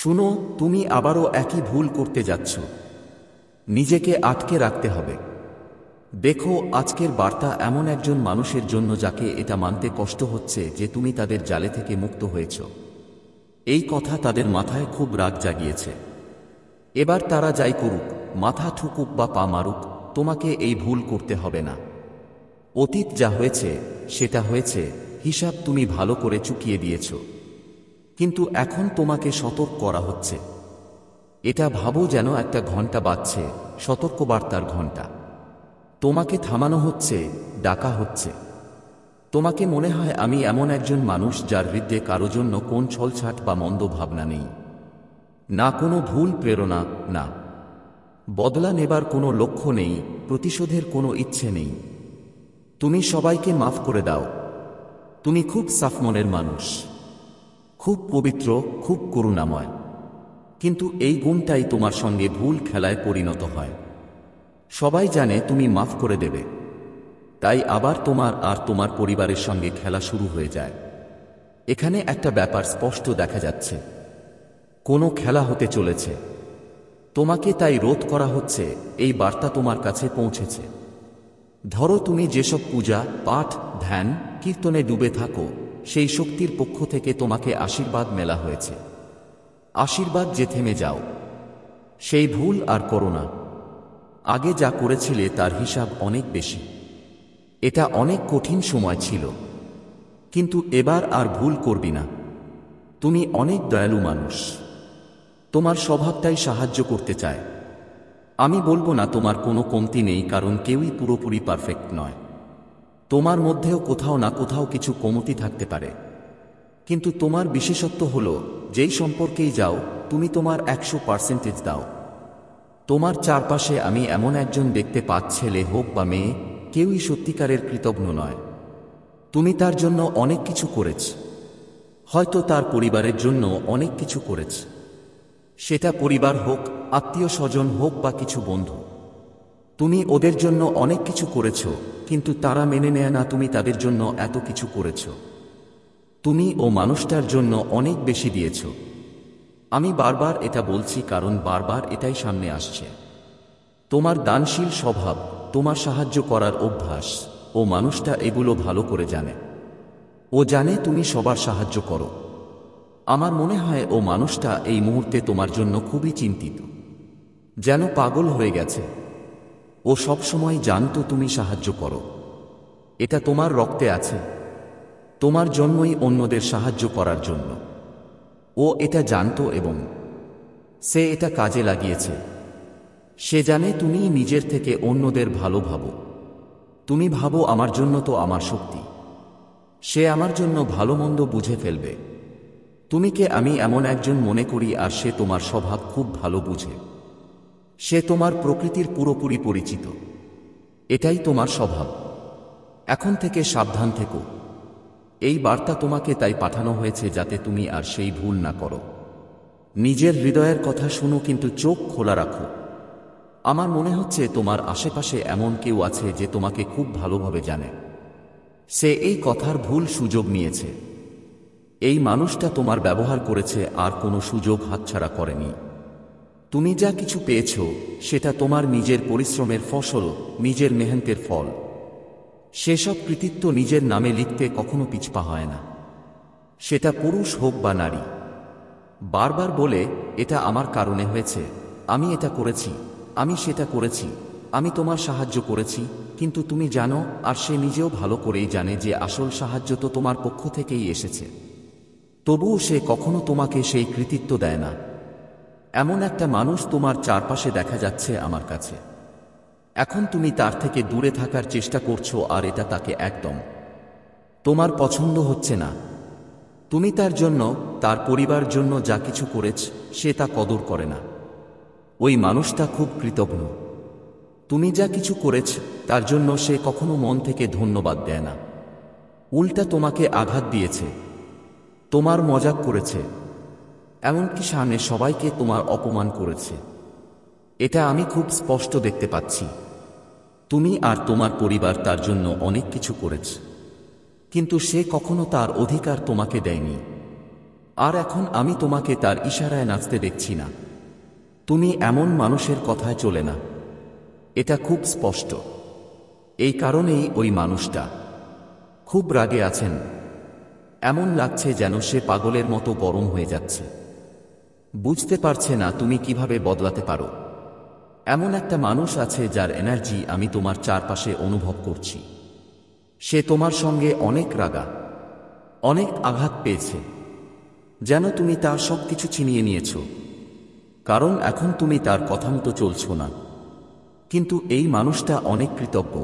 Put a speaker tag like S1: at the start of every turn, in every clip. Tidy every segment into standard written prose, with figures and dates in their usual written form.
S1: শুনো, তুমি আবারও একই ভুল করতে যাচ্ছ। নিজেকে আটকে রাখতে হবে। দেখো, আজকের বার্তা এমন একজন মানুষের জন্য যাকে এটা মানতে কষ্ট হচ্ছে যে তুমি তাদের জালে থেকে মুক্ত হয়েছ। এই কথা তাদের মাথায় খুব রাগ জাগিয়েছে। এবার তারা যাই করুক, মাথা ঠুকুক বা পা মারুক, তোমাকে এই ভুল করতে হবে না। অতীত যা হয়েছে সেটা হয়েছে, হিসাব তুমি ভালো করে চুকিয়ে দিয়েছ। কিন্তু এখন তোমাকে সতর্ক করা হচ্ছে। এটা ভাবো যেন একটা ঘণ্টা বাজছে, সতর্কবার্তার ঘণ্টা। তোমাকে থামানো হচ্ছে, ডাকা হচ্ছে। তোমাকে মনে হয় আমি এমন একজন মানুষ যার হৃদয়ে কারো জন্য কোন ছলছাট বা মন্দ ভাবনা নেই, না কোনো ভুল প্রেরণা, না বদলা নেবার কোনো লক্ষ্য নেই, প্রতিশোধের কোনো ইচ্ছে নেই। তুমি সবাইকে মাফ করে দাও। তুমি খুব সাফ মনের মানুষ, খুব পবিত্র, খুব করুণাময়। কিন্তু এই গুণটাই তোমার সঙ্গে ভুল খেলায় পরিণত হয়। সবাই জানে তুমি মাফ করে দেবে, তাই আবার তোমার আর তোমার পরিবারের সঙ্গে খেলা শুরু হয়ে যায়। এখানে একটা ব্যাপার স্পষ্ট দেখা যাচ্ছে, কোনো খেলা হতে চলেছে। তোমাকে তাই রোধ করা হচ্ছে। এই বার্তা তোমার কাছে পৌঁছেছে। ধরো, তুমি যেসব পূজা, পাঠ, ধ্যান, কীর্তনে ডুবে থাকো, সেই শক্তির পক্ষ থেকে তোমাকে আশীর্বাদ মেলা হয়েছে। আশীর্বাদ যে থেমে যাও, সেই ভুল আর করো না। আগে যা করেছিলে তার হিসাব অনেক বেশি। এটা অনেক কঠিন সময় ছিল, কিন্তু এবার আর ভুল করবি না। তুমি অনেক দয়ালু মানুষ। তোমার স্বভাবটাই সাহায্য করতে চায়। আমি বলবো না তোমার কোনো কমতি নেই, কারণ কেউই পুরোপুরি পারফেক্ট নয়। তোমার মধ্যেও কোথাও না কোথাও কিছু কমতি থাকতে পারে। কিন্তু তোমার বিশেষত্ব হলো, যেই সম্পর্কেই যাও তুমি তোমার 100% দাও। তোমার চারপাশে আমি এমন একজন দেখতে পাচ্ছি, ছেলে হোক বা মেয়ে, কেউই সত্যিকারের কৃতজ্ঞ নয়। তুমি তার জন্য অনেক কিছু করেছ, হয়তো তার পরিবারের জন্য অনেক কিছু করেছ। সেটা পরিবার হোক, আত্মীয় স্বজন হোক বা কিছু বন্ধু। তুমি ওদের জন্য অনেক কিছু করেছ, কিন্তু তারা মেনে নেয় না তুমি তাদের জন্য এত কিছু করেছ। তুমি ও মানুষটার জন্য অনেক বেশি দিয়েছ। আমি বারবার এটা বলছি কারণ বারবার এটাই সামনে আসছে। তোমার দানশীল স্বভাব, তোমার সাহায্য করার অভ্যাস, ও মানুষটা এগুলো ভালো করে জানে। ও জানে তুমি সবার সাহায্য করো। আমার মনে হয় ও মানুষটা এই মুহূর্তে তোমার জন্য খুবই চিন্তিত, যেন পাগল হয়ে গেছে। ও সবসময় জানতো তুমি সাহায্য করো। এটা তোমার রক্তে আছে। তোমার জন্মই অন্যদের সাহায্য করার জন্য। ও এটা জানতো এবং সে এটা কাজে লাগিয়েছে। সে জানে তুমি নিজের থেকে অন্যদের ভালো ভাবো। তুমি ভাবো আমার জন্য তো আমার শক্তি, সে আমার জন্য ভালো মন্দ বুঝে ফেলবে। তুমি কে আমি এমন একজন মনে করি, আর সে তোমার স্বভাব খুব ভালো বুঝে। সে তোমার প্রকৃতির পুরোপুরি পরিচিত। এটাই তোমার স্বভাব। এখন থেকে সাবধান থেকো। এই বার্তা তোমাকে তাই পাঠানো হয়েছে যাতে তুমি আর সেই ভুল না করো। নিজের হৃদয়ের কথা শুনো, কিন্তু চোখ খোলা রাখো। আমার মনে হচ্ছে তোমার আশেপাশে এমন কেউ আছে যে তোমাকে খুব ভালোভাবে জানে। সে এই কথার ভুল সুযোগ নিয়েছে। এই মানুষটা তোমার ব্যবহার করেছে, আর কোনো সুযোগ হাতছাড়া করেনি। তুমি যা কিছু পেয়েছ সেটা তোমার নিজের পরিশ্রমের ফসল, নিজের মেহনতের ফল। সেসব কৃতিত্ব নিজের নামে লিখতে কখনো পিছপা হয় না, সেটা পুরুষ হোক বা নারী। বারবার বলে, এটা আমার কারণে হয়েছে, আমি এটা করেছি, আমি সেটা করেছি, আমি তোমার সাহায্য করেছি, কিন্তু তুমি জানো, আর সে নিজেও ভালো করেই জানে যে আসল সাহায্য তো তোমার পক্ষ থেকেই এসেছে। তবুও সে কখনো তোমাকে সেই কৃতিত্ব দেয় না। এমন একটা মানুষ তোমার চারপাশে দেখা যাচ্ছে আমার কাছে। এখন তুমি তার থেকে দূরে থাকার চেষ্টা করছো, আর এটা তাকে একদম তোমার পছন্দ হচ্ছে না। তুমি তার জন্য, তার পরিবার জন্য যা কিছু করেছ, সে তা কদর করে না। ওই মানুষটা খুব কৃতজ্ঞ। তুমি যা কিছু করেছ তার জন্য সে কখনো মন থেকে ধন্যবাদ দেয় না। উল্টা তোমাকে আঘাত দিয়েছে, তোমার মজাক করেছে, এমনকি সামনে সবাইকে তোমার অপমান করেছে। এটা আমি খুব স্পষ্ট দেখতে পাচ্ছি। তুমি আর তোমার পরিবার তার জন্য অনেক কিছু করেছ, কিন্তু সে কখনো তার অধিকার তোমাকে দেয়নি। আর এখন আমি তোমাকে তার ইশারায় নাচতে দেখছি না। তুমি এমন মানুষের কথায় চলে না, এটা খুব স্পষ্ট। এই কারণেই ওই মানুষটা খুব রাগে আছেন। এমন লাগছে যেন সে পাগলের মতো গরম হয়ে যাচ্ছে, বুঝতে পারছে না তুমি কিভাবে বদলাতে পারো। এমন একটা মানুষ আছে যার এনার্জি আমি তোমার চারপাশে অনুভব করছি। সে তোমার সঙ্গে অনেক রাগা, অনেক আঘাত পেয়েছে, যেন তুমি তার সবকিছু ছিনিয়ে নিয়েছ, কারণ এখন তুমি তার কথা মতো চলছ না। কিন্তু এই মানুষটা অনেক কৃতজ্ঞ।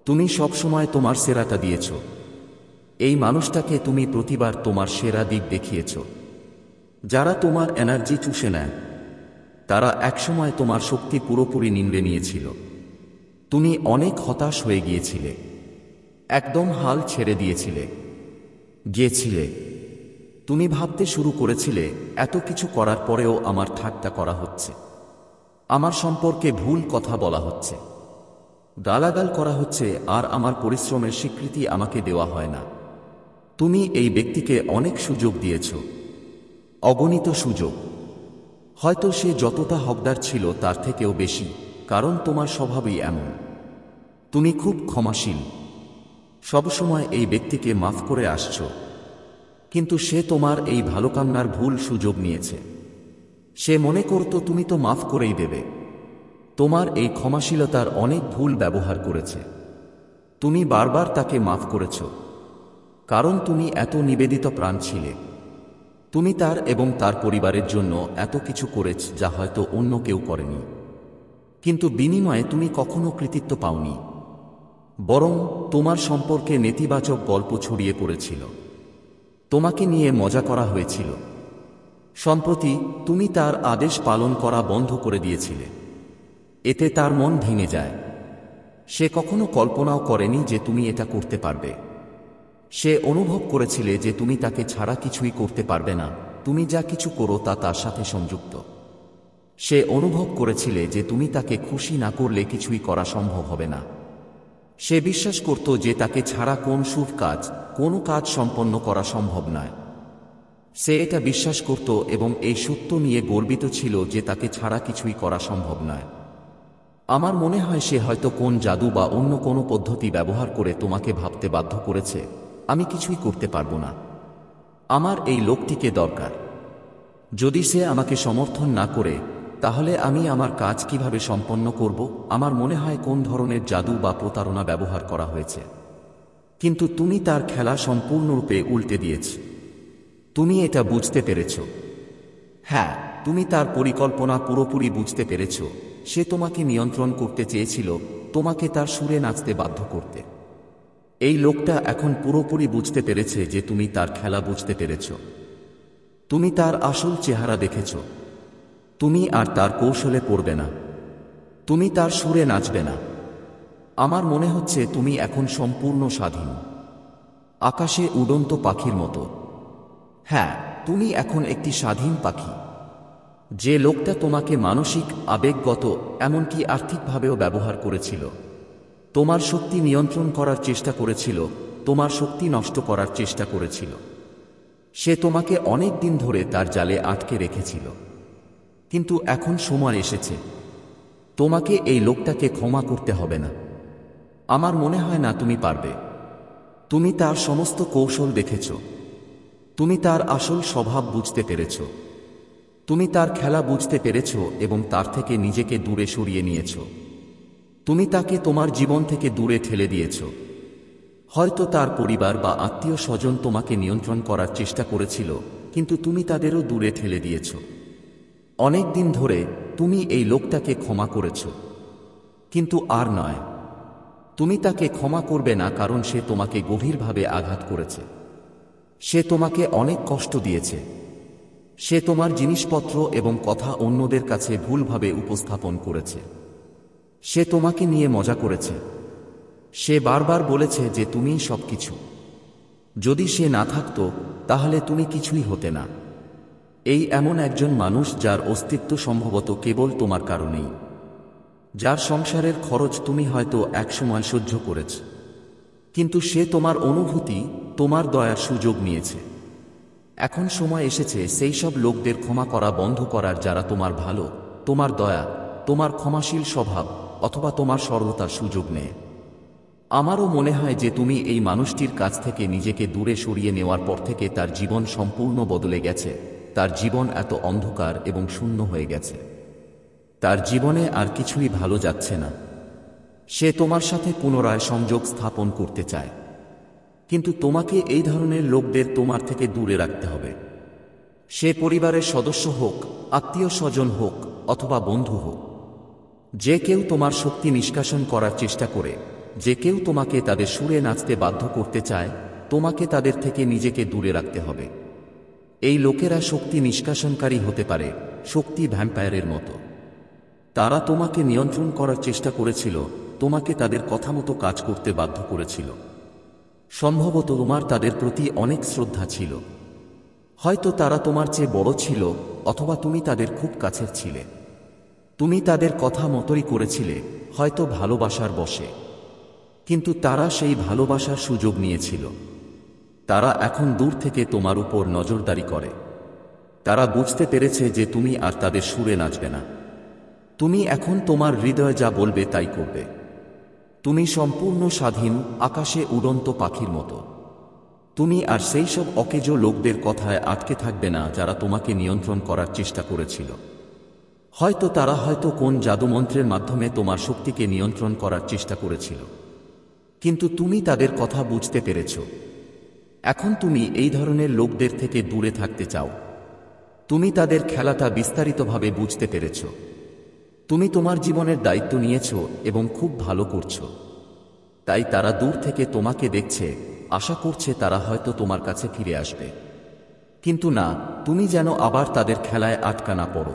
S1: তুমি সবসময় তোমার সেরাটা দিয়েছ। এই মানুষটাকে তুমি প্রতিবার তোমার সেরা দিক দেখিয়েছ। যারা তোমার এনার্জি চুষে নেয়, তারা একসময় তোমার শক্তি পুরোপুরি নিংড়ে নিয়েছিল। তুমি অনেক হতাশ হয়ে গিয়েছিলে, একদম হাল ছেড়ে গিয়েছিলে। তুমি ভাবতে শুরু করেছিলে, এত কিছু করার পরেও আমার ঠাট্টা করা হচ্ছে, আমার সম্পর্কে ভুল কথা বলা হচ্ছে, গালাগাল করা হচ্ছে, আর আমার পরিশ্রমের স্বীকৃতি আমাকে দেওয়া হয় না। তুমি এই ব্যক্তিকে অনেক সুযোগ দিয়েছ, অগণিত সুযোগ। হয়তো সে যতটা হকদার ছিল তার থেকেও বেশি, কারণ তোমার স্বভাবই এমন। তুমি খুব ক্ষমাশীল, সবসময় এই ব্যক্তিকে মাফ করে আসছ। কিন্তু সে তোমার এই ভালোকামনার ভুল সুযোগ নিয়েছে। সে মনে করত তুমি তো মাফ করেই দেবে। তোমার এই ক্ষমাশীলতার অনেক ভুল ব্যবহার করেছে। তুমি বারবার তাকে মাফ করেছ, কারণ তুমি এত নিবেদিত প্রাণ ছিলে। তুমি তার এবং তার পরিবারের জন্য এত কিছু করেছ যা হয়তো অন্য কেউ করেনি। কিন্তু বিনিময়ে তুমি কখনো কৃতিত্ব পাওনি, বরং তোমার সম্পর্কে নেতিবাচক গল্প ছড়িয়ে পড়েছিল। তোমাকে নিয়ে মজা করা হয়েছিল। সম্প্রতি তুমি তার আদেশ পালন করা বন্ধ করে দিয়েছিলে। এতে তার মন ভেঙে যায়। সে কখনো কল্পনাও করেনি যে তুমি এটা করতে পারবে। সে অনুভব করেছিলে যে তুমি তাকে ছাড়া কিছুই করতে পারবে না, তুমি যা কিছু করো তা তার সাথে সংযুক্ত। সে অনুভব করেছিলে যে তুমি তাকে খুশি না করলে কিছুই করা সম্ভব হবে না। সে বিশ্বাস করত যে তাকে ছাড়া কোন শুভ কাজ, কোনো কাজ সম্পন্ন করা সম্ভব নয়। সে এটা বিশ্বাস করত এবং এই সত্য নিয়ে গর্বিত ছিল যে তাকে ছাড়া কিছুই করা সম্ভব নয়। আমার মনে হয় সে হয়তো কোন জাদু বা অন্য কোনো পদ্ধতি ব্যবহার করে তোমাকে ভাবতে বাধ্য করেছে, আমি কিছুই করতে পারবো না, আমার এই লোকটিকে দরকার। যদি সে আমাকে সমর্থন না করে, তাহলে আমি আমার কাজ কিভাবে সম্পন্ন করব? আমার মনে হয় কোন ধরনের জাদু বা প্রতারণা ব্যবহার করা হয়েছে। কিন্তু তুমি তার খেলা সম্পূর্ণরূপে উল্টে দিয়েছ। তুমি এটা বুঝতে পেরেছ। হ্যাঁ, তুমি তার পরিকল্পনা পুরোপুরি বুঝতে পেরেছ। সে তোমাকে নিয়ন্ত্রণ করতে চেয়েছিল, তোমাকে তার সুরে নাচতে বাধ্য করতে। এই লোকটা এখন পুরোপুরি বুঝতে পেরেছে যে তুমি তার খেলা বুঝতে পেরেছ। তুমি তার আসল চেহারা দেখেছ। তুমি আর তার কৌশলে পড়বে না, তুমি তার সুরে নাচবে না। আমার মনে হচ্ছে তুমি এখন সম্পূর্ণ স্বাধীন, আকাশে উড়ন্ত পাখির মতো। হ্যাঁ, তুমি এখন একটি স্বাধীন পাখি। যে লোকটা তোমাকে মানসিক, আবেগগত, এমনকি আর্থিকভাবেও ব্যবহার করেছিল, তোমার শক্তি নিয়ন্ত্রণ করার চেষ্টা করেছিল, তোমার শক্তি নষ্ট করার চেষ্টা করেছিল, সে তোমাকে অনেক দিন ধরে তার জালে আটকে রেখেছিল। কিন্তু এখন সময় এসেছে। তোমাকে এই লোকটাকে ক্ষমা করতে হবে না। আমার মনে হয় না তুমি পারবে। তুমি তার সমস্ত কৌশল দেখেছ। তুমি তার আসল স্বভাব বুঝতে পেরেছ। তুমি তার খেলা বুঝতে পেরেছ এবং তার থেকে নিজেকে দূরে সরিয়ে নিয়েছ। তুমি তাকে তোমার জীবন থেকে দূরে ঠেলে দিয়েছ। হয়তো তার পরিবার বা আত্মীয় স্বজন তোমাকে নিয়ন্ত্রণ করার চেষ্টা করেছিল, কিন্তু তুমি তাদেরও দূরে ঠেলে দিয়েছ। অনেক দিন ধরে তুমি এই লোকটাকে ক্ষমা করেছ, কিন্তু আর নয়। তুমি তাকে ক্ষমা করবে না, কারণ সে তোমাকে গভীরভাবে আঘাত করেছে। সে তোমাকে অনেক কষ্ট দিয়েছে। সে তোমার জিনিসপত্র এবং কথা অন্যদের কাছে ভুলভাবে উপস্থাপন করেছে। সে তোমাকে নিয়ে মজা করেছে। সে বারবার বলেছে যে তুমিই সবকিছু। যদি সে না থাকত, তাহলে তুমি কিছুই হতে না। এই এমন একজন মানুষ যার অস্তিত্ব সম্ভবত কেবল তোমার কারণেই, যার সংসারের খরচ তুমি হয়তো একসময় সহ্য করেছ, কিন্তু সে তোমার অনুভূতি, তোমার দয়ার সুযোগ নিয়েছে। এখন সময় এসেছে সেই সব লোকদের ক্ষমা করা বন্ধ করার যারা তোমার ভালো, তোমার দয়া, তোমার ক্ষমাশীল স্বভাব অথবা তোমার সরলতার সুযোগ নেয়। আমারও মনে হয় যে তুমি এই মানুষটির কাছ থেকে নিজেকে দূরে সরিয়ে নেওয়ার পর থেকে তার জীবন সম্পূর্ণ বদলে গেছে। তার জীবন এত অন্ধকার এবং শূন্য হয়ে গেছে। তার জীবনে আর কিছুই ভালো যাচ্ছে না। সে তোমার সাথে পুনরায় সংযোগ স্থাপন করতে চায়, কিন্তু তোমাকে এই ধরনের লোকদের তোমার থেকে দূরে রাখতে হবে। সে পরিবারের সদস্য হোক, আত্মীয় স্বজন হোক অথবা বন্ধু হোক। যে কেউ তোমার শক্তি নিষ্কাশন করার চেষ্টা করে, যে কেউ তোমাকে তাদের সুরে নাচতে বাধ্য করতে চায়, তোমাকে তাদের থেকে নিজেকে দূরে রাখতে হবে। এই লোকেরা শক্তি নিষ্কাশনকারী হতে পারে, শক্তি ভ্যাম্পায়ারের মতো। তারা তোমাকে নিয়ন্ত্রণ করার চেষ্টা করেছিল, তোমাকে তাদের কথা মতো কাজ করতে বাধ্য করেছিল। সম্ভবত তোমার তাদের প্রতি অনেক শ্রদ্ধা ছিল। হয়তো তারা তোমার চেয়ে বড় ছিল, অথবা তুমি তাদের খুব কাছের ছিলে। তুমি তাদের কথা মতোই করেছিলে, হয়তো ভালোবাসার বশে। কিন্তু তারা সেই ভালোবাসার সুযোগ নিয়েছিল। তারা এখন দূর থেকে তোমার উপর নজরদারি করে। তারা বুঝতে পেরেছে যে তুমি আর তাদের সুরে নাচবে না। তুমি এখন তোমার হৃদয় যা বলবে তাই করবে। তুমি সম্পূর্ণ স্বাধীন, আকাশে উড়ন্ত পাখির মতো। তুমি আর সেই সব অকেজো লোকদের কথায় আটকে থাকবে না যারা তোমাকে নিয়ন্ত্রণ করার চেষ্টা করেছিল। তারা হয়তো কোন জাদুমন্ত্রের মাধ্যমে তোমার শক্তিকে নিয়ন্ত্রণ করার চেষ্টা করেছিল, কিন্তু তুমি তাদের কথা বুঝতে পেরেছ। এখন তুমি এই ধরনের লোকদের থেকে দূরে থাকতে চাও। তুমি তাদের খেলাটা বিস্তারিতভাবে বুঝতে পেরেছ। তুমি তোমার জীবনের দায়িত্ব নিয়েছ এবং খুব ভালো করছ। তাই তারা দূর থেকে তোমাকে দেখছে, আশা করছে তারা হয়তো তোমার কাছে ফিরে আসবে। কিন্তু না, তুমি যেন আবার তাদের খেলায় আটকা না পড়ো।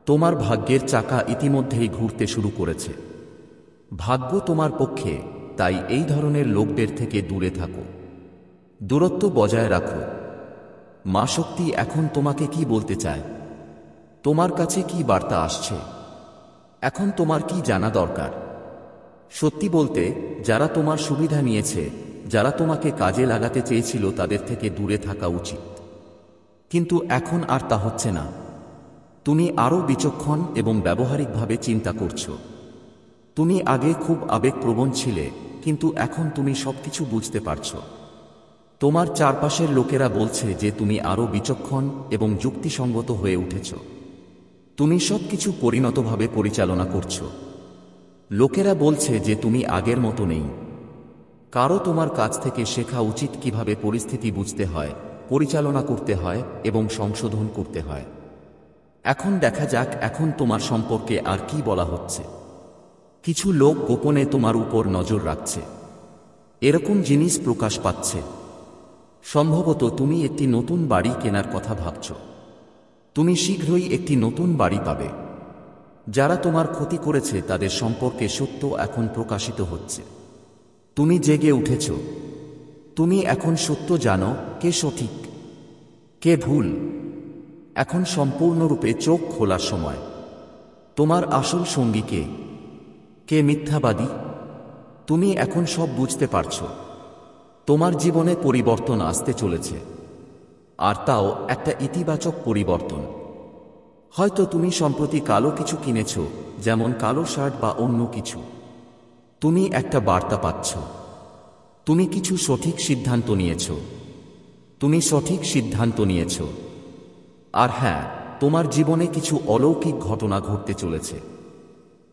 S1: তোমার ভাগ্যের চাকা ইতিমধ্যেই ঘুরতে শুরু করেছে। ভাগ্য তোমার পক্ষে, তাই এই ধরনের লোকদের থেকে দূরে থাকো। দূরত্ব বজায় রাখো। মা শক্তি এখন তোমাকে কি বলতে চায়? তোমার কাছে কি বার্তা আসছে? এখন তোমার কি জানা দরকার? সত্যি বলতে, যারা তোমার সুবিধা নিয়েছে, যারা তোমাকে কাজে লাগাতে চেয়েছিল তাদের থেকে দূরে থাকা উচিত। কিন্তু এখন আর তা হচ্ছে না। তুমি আরও বিচক্ষণ এবং ব্যবহারিকভাবে চিন্তা করছো। তুমি আগে খুব আবেগপ্রবণ ছিলে, কিন্তু এখন তুমি সবকিছু বুঝতে পারছো। তোমার চারপাশের লোকেরা বলছে যে তুমি আরও বিচক্ষণ এবং যুক্তিসঙ্গত হয়ে উঠেছ। তুমি সবকিছু পরিণতভাবে পরিচালনা করছো। লোকেরা বলছে যে তুমি আগের মতো নেই। কারো তোমার কাছ থেকে শেখা উচিত কিভাবে পরিস্থিতি বুঝতে হয়, পরিচালনা করতে হয় এবং সংশোধন করতে হয়। এখন দেখা যাক এখন তোমার সম্পর্কে আর কি বলা হচ্ছে। কিছু লোক গোপনে তোমার উপর নজর রাখছে। এরকম জিনিস প্রকাশ পাচ্ছে। সম্ভবত তুমি একটি নতুন বাড়ি কেনার কথা ভাবছ। তুমি শীঘ্রই একটি নতুন বাড়ি পাবে। যারা তোমার ক্ষতি করেছে তাদের সম্পর্কে সত্য এখন প্রকাশিত হচ্ছে। তুমি জেগে উঠেছ। তুমি এখন সত্য জানো, কে সঠিক, কে ভুল। এখন সম্পূর্ণরূপে চোখ খোলার সময়। তোমার আসল সঙ্গী কে, কে মিথ্যাবাদী। তুমি এখন সব বুঝতে পারছো। তোমার জীবনে পরিবর্তন আসতে চলেছে, আর তাও একটা ইতিবাচক পরিবর্তন। হয়তো তুমি সম্প্রতি কালো কিছু কিনেছ, যেমন কালো শার্ট বা অন্য কিছু। তুমি একটা বার্তা পাচ্ছ। তুমি কিছু সঠিক সিদ্ধান্ত নিয়েছ। তুমি সঠিক সিদ্ধান্ত নিয়েছ। আর হ্যাঁ, তোমার জীবনে কিছু অলৌকিক ঘটনা ঘটতে চলেছে।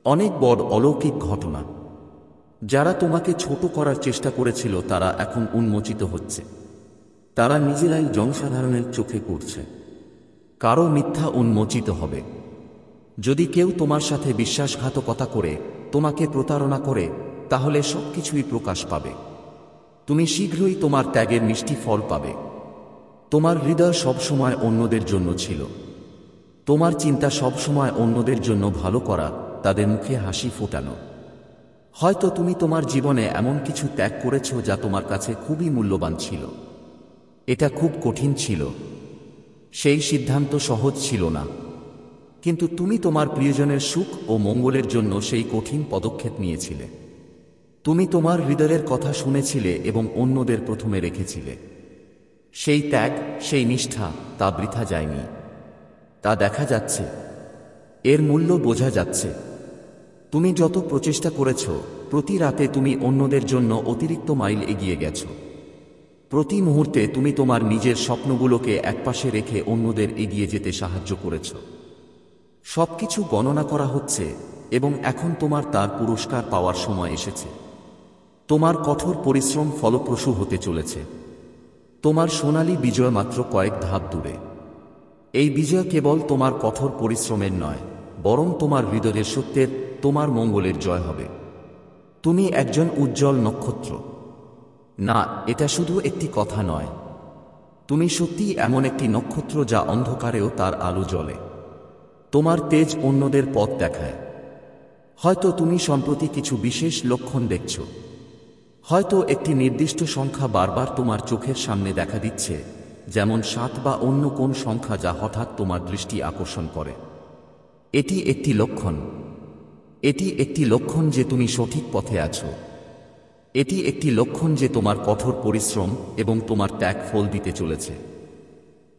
S1: অনেক বড় অলৌকিক ঘটনা। যারা তোমাকে ছোট করার চেষ্টা করেছিল তারা এখন উন্মোচিত হচ্ছে। তারা নিজেরাই জনসাধারণের চোখে পড়ছে। কারো মিথ্যা উন্মোচিত হবে। যদি কেউ তোমার সাথে বিশ্বাসঘাতকতা করে, তোমাকে প্রতারণা করে, তাহলে সবকিছুই প্রকাশ পাবে। তুমি শীঘ্রই তোমার ত্যাগের মিষ্টি ফল পাবে। তোমার হৃদয় সবসময় অন্যদের জন্য ছিল। তোমার চিন্তা সবসময় অন্যদের জন্য ভালো করা, তাদের মুখে হাসি ফোটানো। হয়তো তুমি তোমার জীবনে এমন কিছু ত্যাগ করেছ যা তোমার কাছে খুবই মূল্যবান ছিল। এটা খুব কঠিন ছিল। সেই সিদ্ধান্ত সহজ ছিল না। কিন্তু তুমি তোমার প্রিয়জনের সুখ ও মঙ্গলের জন্য সেই কঠিন পদক্ষেপ নিয়েছিলে। তুমি তোমার হৃদয়ের কথা শুনেছিলে এবং অন্যদের প্রথমে রেখেছিলে। সেই ত্যাগ, সেই নিষ্ঠা, তা বৃথা যায়নি। তা দেখা যাচ্ছে, এর মূল্য বোঝা যাচ্ছে। তুমি যত প্রচেষ্টা করেছ, প্রতি রাতে তুমি অন্যদের জন্য অতিরিক্ত মাইল এগিয়ে গেছ। প্রতি মুহূর্তে তুমি তোমার নিজের স্বপ্নগুলোকে একপাশে রেখে অন্যদের এগিয়ে যেতে সাহায্য করেছ। সবকিছু গণনা করা হচ্ছে এবং এখন তোমার তার পুরস্কার পাওয়ার সময় এসেছে। তোমার কঠোর পরিশ্রম ফলপ্রসূ হতে চলেছে। তোমার সোনালী বিজয় মাত্র কয়েক ধাপ দূরে। এই বিজয় কেবল তোমার কঠোর পরিশ্রমের নয়, বরং তোমার হৃদয়ের সত্যের, তোমার মঙ্গলের জয় হবে। তুমি একজন উজ্জ্বল নক্ষত্র। না, এটা শুধু একটি কথা নয়। তুমি সত্যিই এমন একটি নক্ষত্র যা অন্ধকারেও তার আলো জ্বলে। তোমার তেজ অন্যদের পথ দেখায়। হয়তো তুমি সম্প্রতি কিছু বিশেষ লক্ষণ দেখছ। হয়তো একটি নির্দিষ্ট সংখ্যা বারবার তোমার চোখের সামনে দেখা দিচ্ছে, যেমন 7 বা অন্য কোন সংখ্যা যা হঠাৎ তোমার দৃষ্টি আকর্ষণ করে। এটি একটি লক্ষণ। এটি একটি লক্ষণ যে তুমি সঠিক পথে আছো। এটি একটি লক্ষণ যে তোমার কঠোর পরিশ্রম এবং তোমার ত্যাগ ফল দিতে চলেছে।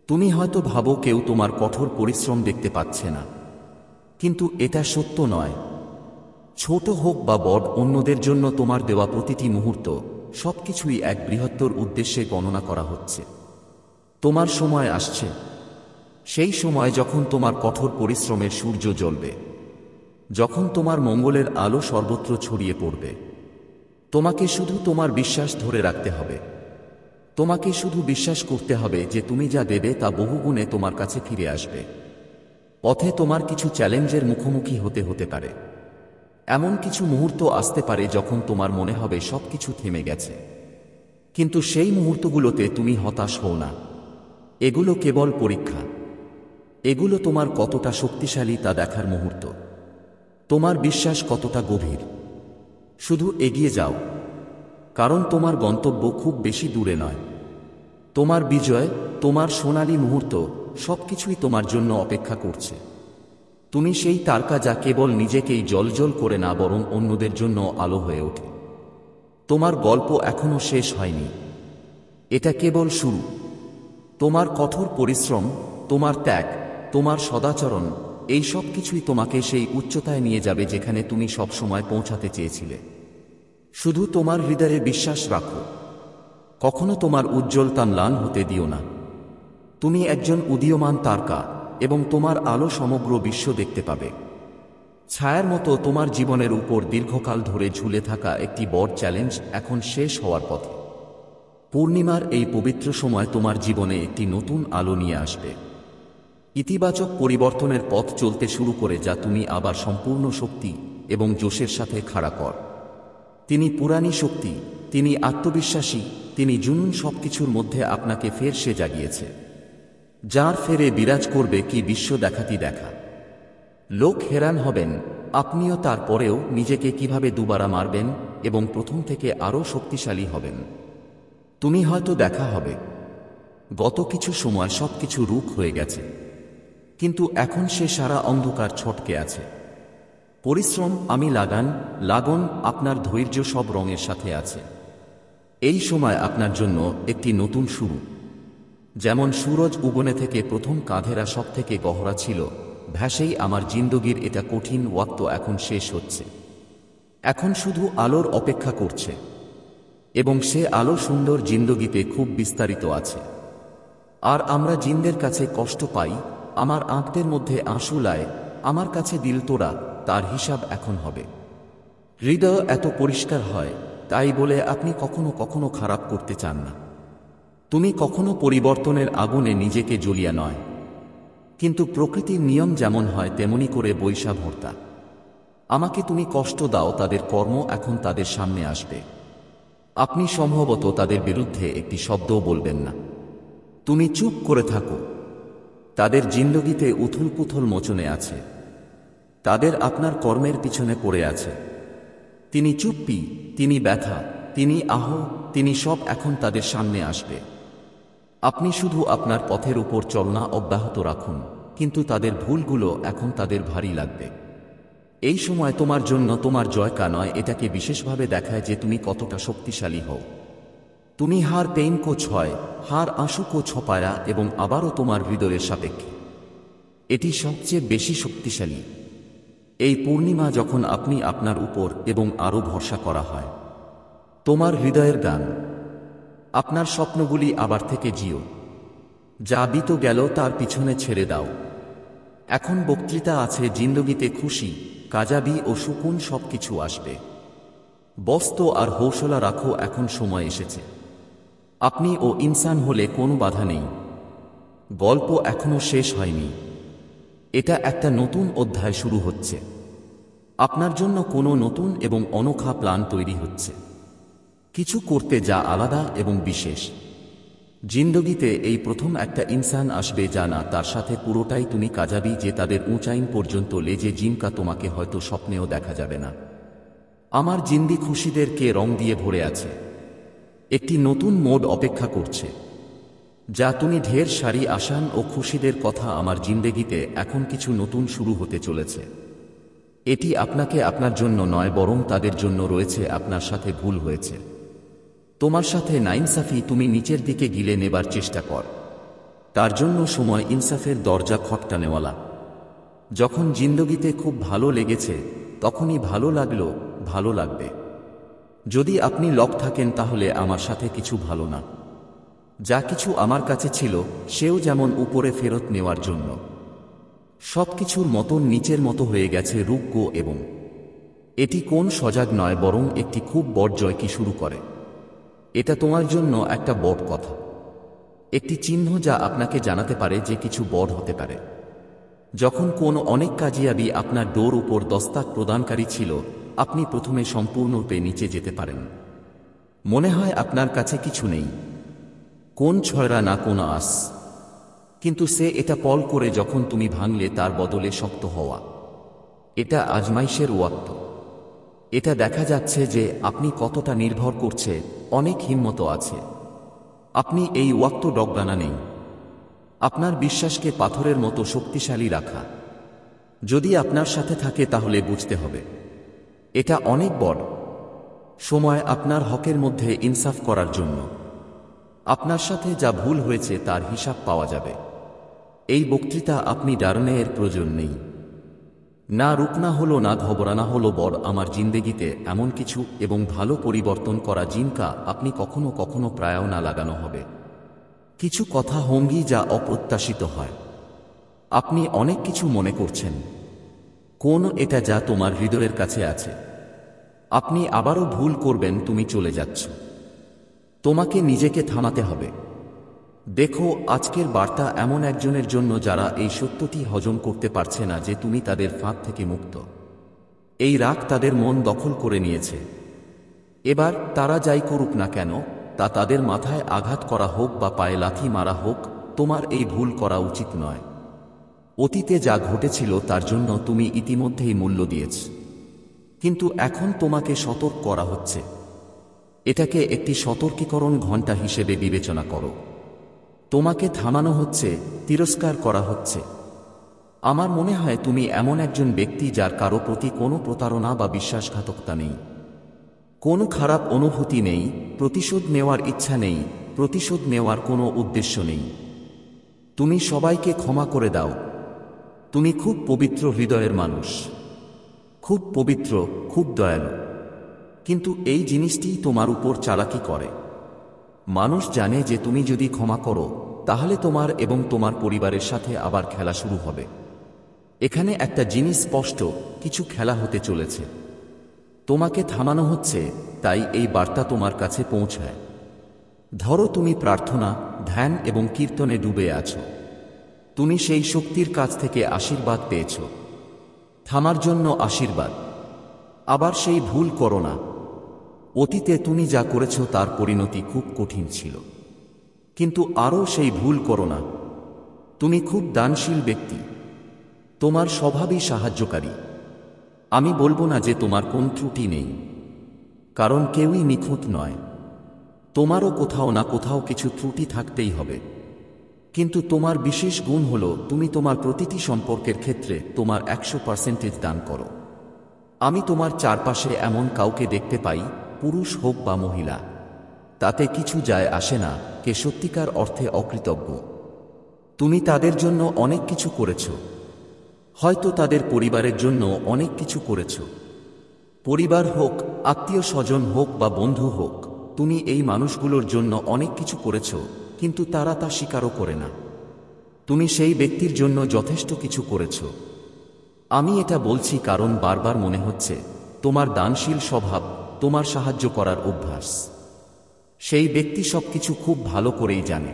S1: তুমি হয়তো ভাবো কেউ তোমার কঠোর পরিশ্রম দেখতে পাচ্ছে না, কিন্তু এটা সত্য নয়। ছোট হোক বা বড়, অন্যদের জন্য তোমার দেওয়া প্রতিটি মুহূর্ত, সবকিছুই এক বৃহত্তর উদ্দেশ্যে গণনা করা হচ্ছে। তোমার সময় আসছে, সেই সময় যখন তোমার কঠোর পরিশ্রমের সূর্য জ্বলবে, যখন তোমার মঙ্গলের আলো সর্বত্র ছড়িয়ে পড়বে। তোমাকে শুধু তোমার বিশ্বাস ধরে রাখতে হবে। তোমাকে শুধু বিশ্বাস করতে হবে যে তুমি যা দেবে তা বহুগুণে তোমার কাছে ফিরে আসবে। পথে তোমার কিছু চ্যালেঞ্জের মুখোমুখি হতে পারে। এমন কিছু মুহূর্ত আসতে পারে যখন তোমার মনে হবে সবকিছু থেমে গেছে। কিন্তু সেই মুহূর্তগুলোতে তুমি হতাশ হও না। এগুলো কেবল পরীক্ষা। এগুলো তোমার কতটা শক্তিশালী তা দেখার মুহূর্ত। তোমার বিশ্বাস কতটা গভীর। শুধু এগিয়ে যাও, কারণ তোমার গন্তব্য খুব বেশি দূরে নয়। তোমার বিজয়, তোমার সোনালী মুহূর্ত, সবকিছুই তোমার জন্য অপেক্ষা করছে। তুমি সেই তারকা যা কেবল নিজেকেই জ্বলজ্বল করে না, বরং অন্যদের জন্য আলো হয়ে ওঠে। তোমার গল্প এখনো শেষ হয়নি। এটা কেবল শুরু। তোমার কঠোর পরিশ্রম, তোমার ত্যাগ, তোমার সদাচরণ, এই সব কিছুই তোমাকে সেই উচ্চতায় নিয়ে যাবে যেখানে তুমি সবসময় পৌঁছাতে চেয়েছিলে। শুধু তোমার হৃদয়ে বিশ্বাস রাখো। কখনো তোমার উজ্জ্বলতা ম্লান হতে দিও না। তুমি একজন উদীয়মান তারকা এবং তোমার আলো সমগ্র বিশ্ব দেখতে পাবে। ছায়ার মতো তোমার জীবনের উপর দীর্ঘকাল ধরে ঝুলে থাকা একটি বড় চ্যালেঞ্জ এখন শেষ হওয়ার পথে। পূর্ণিমার এই পবিত্র সময় তোমার জীবনে একটি নতুন আলো নিয়ে আসবে। ইতিবাচক পরিবর্তনের পথ চলতে শুরু করে, যা তুমি আবার সম্পূর্ণ শক্তি এবং জোশের সাথে খাড়া কর। তিনি পুরাণী শক্তি, তিনি আত্মবিশ্বাসী, তিনি জুনুন, সবকিছুর মধ্যে আপনাকে ফের সে জাগিয়েছে। যার ফেরে বিরাজ করবে কি বিশ্ব দেখা। লোক হেরান হবেন, আপনিও। তারপরেও নিজেকে কিভাবে দুবারা মারবেন এবং প্রথম থেকে আরও শক্তিশালী হবেন। তুমি হয়তো দেখা হবে। গত কিছু সময় সবকিছু রূপ হয়ে গেছে, কিন্তু এখন সে সারা অন্ধকার ছটকে আছে। পরিশ্রম, আমি লাগন, আপনার ধৈর্য সব রঙের সাথে আছে। এই সময় আপনার জন্য একটি নতুন শুরু। যেমন সূরজ উগনে থেকে প্রথম কাঁধেরা সব থেকে গহরা ছিল, ভ্যাসেই আমার জিন্দগির এটা কঠিন ওয়াক্ত এখন শেষ হচ্ছে। এখন শুধু আলোর অপেক্ষা করছে, এবং সে আলো সুন্দর জিন্দগিতে খুব বিস্তারিত আছে। আর আমরা জিনদের কাছে কষ্ট পাই, আমার আঁকদের মধ্যে আঁসু লায়, আমার কাছে দিল তোরা, তার হিসাব এখন হবে। হৃদয় এত পরিষ্কার হয়, তাই বলে আপনি কখনো কখনো খারাপ করতে চান না। তুমি কখনো পরিবর্তনের আগুনে নিজেকে জ্বলিয়া নয়, কিন্তু প্রকৃতির নিয়ম যেমন হয় তেমনি করে বৈশা ভর্তা। আমাকে তুমি কষ্ট দাও, তাদের কর্ম এখন তাদের সামনে আসবে। আপনি সম্ভবত তাদের বিরুদ্ধে একটি শব্দও বলবেন না। তুমি চুপ করে থাকো। তাদের জিন্দগিতে উথুলপুথল মোচনে আছে। তাদের আপনার কর্মের পিছনে পড়ে আছে। তিনি চুপ্পি, তিনি ব্যথা, তিনি তিনি সব এখন তাদের সামনে আসবে। আপনি শুধু আপনার পথের উপর চলনা অব্যাহত রাখুন, কিন্তু তাদের ভুলগুলো এখন তাদের ভারী লাগবে। এই সময় তোমার জন্য তোমার জয়কা নয়, এটাকে বিশেষভাবে দেখায় যে তুমি কতটা শক্তিশালী হও। তুমি হার পেইন কো ছয়, হার আঁসু কো ছপায়া এবং আবারও তোমার হৃদয়ের সাপেক্ষে। এটি সবচেয়ে বেশি শক্তিশালী। এই পূর্ণিমা যখন আপনি আপনার উপর এবং আরও ভরসা করা হয়, তোমার হৃদয়ের গান, আপনার স্বপ্নগুলি আবার থেকে জিও। যা বিত গেল তার পিছনে ছেড়ে দাও। এখন বক্তৃতা আছে, জিন্দগিতে খুশি, কাজাবি ও সুকুন সবকিছু আসবে। বস্ত আর হৌসলা রাখো, এখন সময় এসেছে। আপনি ও ইনসান হলে কোনো বাধা নেই। গল্প এখনো শেষ হয়নি। এটা একটা নতুন অধ্যায় শুরু হচ্ছে। আপনার জন্য কোনো নতুন এবং অনোখা প্ল্যান তৈরি হচ্ছে, কিছু করতে যা আলাদা এবং বিশেষ। জিন্দগিতে এই প্রথম একটা ইনসান আসবে যা না তার সাথে পুরোটাই তুমি কাজাবি, যে তাদের উঁচাইন পর্যন্ত লেজে জিমকা তোমাকে হয়তো স্বপ্নেও দেখা যাবে না। আমার জিন্দি খুশিদেরকে রং দিয়ে ভরে আছে। একটি নতুন মোড অপেক্ষা করছে, যা তুমি ঢের সারি আসান ও খুশিদের কথা। আমার জিন্দেগিতে এখন কিছু নতুন শুরু হতে চলেছে। এটি আপনাকে আপনার জন্য নয়, বরং তাদের জন্য রয়েছে। আপনার সাথে ভুল হয়েছে, তোমার সাথে নাইনসাফি তুমি নিচের দিকে গিলে নেবার চেষ্টা কর। তার জন্য সময় ইনসাফের দরজা খটকানেওয়ালা। যখন জিন্দগিতে খুব ভালো লেগেছে, তখনই ভালো লাগলো, ভালো লাগবে। যদি আপনি লক থাকেন, তাহলে আমার সাথে কিছু ভালো না। যা কিছু আমার কাছে ছিল, সেও যেমন উপরে ফেরত নেওয়ার জন্য। সবকিছুর মতন নিচের মতো হয়ে গেছে রূপ, এবং এটি কোন সজাগ নয়, বরং একটি খুব বড় জয় কি শুরু করে। এটা তোমার জন্য একটা বড় কথা, একটি চিহ্ন যা আপনাকে জানাতে পারে যে কিছু বড় হতে পারে। যখন কোনো অনেক কাজিয়াবি আপনার ডোর উপর দস্তাক প্রদানকারী ছিল, আপনি প্রথমে সম্পূর্ণরূপে নিচে যেতে পারেন। মনে হয় আপনার কাছে কিছু নেই, কোন ছয়রা না কোন আস। কিন্তু সে এটা পল করে যখন তুমি ভাঙলে, তার বদলে শক্ত হওয়া। এটা আজমাইশের ওয়াক্ত। এটা দেখা যাচ্ছে যে আপনি কতটা নির্ভর করছে, অনেক হিম্মত আছে। আপনি এই ওয়াক্ত ডগডানা নেই। আপনার বিশ্বাসকে পাথরের মতো শক্তিশালী রাখা যদি আপনার সাথে থাকে, তাহলে বুঝতে হবে এটা অনেক বড় সময় আপনার হকের মধ্যে ইনসাফ করার জন্য। আপনার সাথে যা ভুল হয়েছে তার হিসাব পাওয়া যাবে। এই বক্তৃতা আপনি ডারনের প্রয়োজন নেই। না রুকনা হলো, না ঘবরানা হলো, বড় আমার জিন্দেগিতে এমন কিছু এবং ভালো পরিবর্তন করা জিনকা আপনি কখনো কখনো প্রায়ও না লাগানো হবে। কিছু কথা হঙ্গি যা অপ্রত্যাশিত হয়। আপনি অনেক কিছু মনে করছেন, কোন এটা যা তোমার হৃদয়ের কাছে আছে। আপনি আবারও ভুল করবেন, তুমি চলে যাচ্ছ। তোমাকে নিজেকে থামাতে হবে। দেখো, আজকের বার্তা এমন একজনের জন্য যারা এই সত্যটি হজম করতে পারছে না যে তুমি তাদের ফাঁদ থেকে মুক্ত। এই রাগ তাদের মন দখল করে নিয়েছে। এবার তারা যাই করুক না কেন, তা তাদের মাথায় আঘাত করা হোক বা পায়ে লাথি মারা হোক, তোমার এই ভুল করা উচিত নয়। অতীতে যা ঘটেছিল তার জন্য তুমি ইতিমধ্যেই মূল্য দিয়েছ, কিন্তু এখন তোমাকে সতর্ক করা হচ্ছে। এটাকে একটি সতর্কীকরণ ঘণ্টা হিসেবে বিবেচনা করো। তোমাকে থামানো হচ্ছে, তিরস্কার করা হচ্ছে। আমার মনে হয় তুমি এমন একজন ব্যক্তি যার কারো প্রতি কোনো প্রতারণা বা বিশ্বাসঘাতকতা নেই, কোনো খারাপ অনুভূতি নেই, প্রতিশোধ নেওয়ার ইচ্ছা নেই, প্রতিশোধ নেওয়ার কোনো উদ্দেশ্য নেই। তুমি সবাইকে ক্ষমা করে দাও। তুমি খুব পবিত্র হৃদয়ের মানুষ, খুব পবিত্র, খুব দয়ালু। কিন্তু এই জিনিসটিই তোমার উপর চালাকি করে। মানুষ জানে যে তুমি যদি ক্ষমা করো, তাহলে তোমার এবং তোমার পরিবারের সাথে আবার খেলা শুরু হবে। এখানে একটা জিনিস স্পষ্ট, কিছু খেলা হতে চলেছে। তোমাকে থামানো হচ্ছে, তাই এই বার্তা তোমার কাছে পৌঁছায়। ধরো তুমি প্রার্থনা, ধ্যান এবং কীর্তনে ডুবে আছো। তুমি সেই শক্তির কাছ থেকে আশীর্বাদ পেয়েছ। থামার জন্য আশীর্বাদ। আবার সেই ভুল করো না। অতীতে তুমি যা করেছ তার পরিণতি খুব কঠিন ছিল, কিন্তু আরও সেই ভুল করো না। তুমি খুব দানশীল ব্যক্তি, তোমার স্বভাবই সাহায্যকারী। আমি বলবো না যে তোমার কোন ত্রুটি নেই, কারণ কেউই নিখুঁত নয়। তোমারও কোথাও না কোথাও কিছু ত্রুটি থাকতেই হবে, কিন্তু তোমার বিশেষ গুণ হল তুমি তোমার প্রতিটি সম্পর্কের ক্ষেত্রে তোমার 100% দান করো। আমি তোমার চারপাশে এমন কাউকে দেখতে পাই, পুরুষ হোক বা মহিলা, তাতে কিছু যায় আসে না কে সত্যিকার অর্থে অকৃতজ্ঞ। তুমি তাদের জন্য অনেক কিছু করেছ, হয়তো তাদের পরিবারের জন্য অনেক কিছু করেছ। পরিবার হোক, আত্মীয় স্বজন হোক বা বন্ধু হোক, তুমি এই মানুষগুলোর জন্য অনেক কিছু করেছ, কিন্তু তারা তা স্বীকারও করে না। তুমি সেই ব্যক্তির জন্য যথেষ্ট কিছু করেছ। আমি এটা বলছি কারণ বারবার মনে হচ্ছে তোমার দানশীল স্বভাব, তোমার সাহায্য করার অভ্যাস। সেই ব্যক্তি সবকিছু খুব ভালো করেই জানে।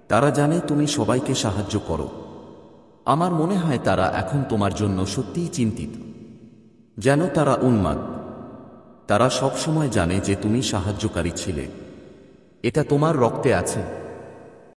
S1: তারা জানে তুমি সবাইকে সাহায্য করো। আমার মনে হয় তারা এখন তোমার জন্য সত্যিই চিন্তিত, যেন তারা উন্মাদ। তারা সবসময় জানে যে তুমি সাহায্যকারী ছিলে। এটা তোমার রক্তে আছে।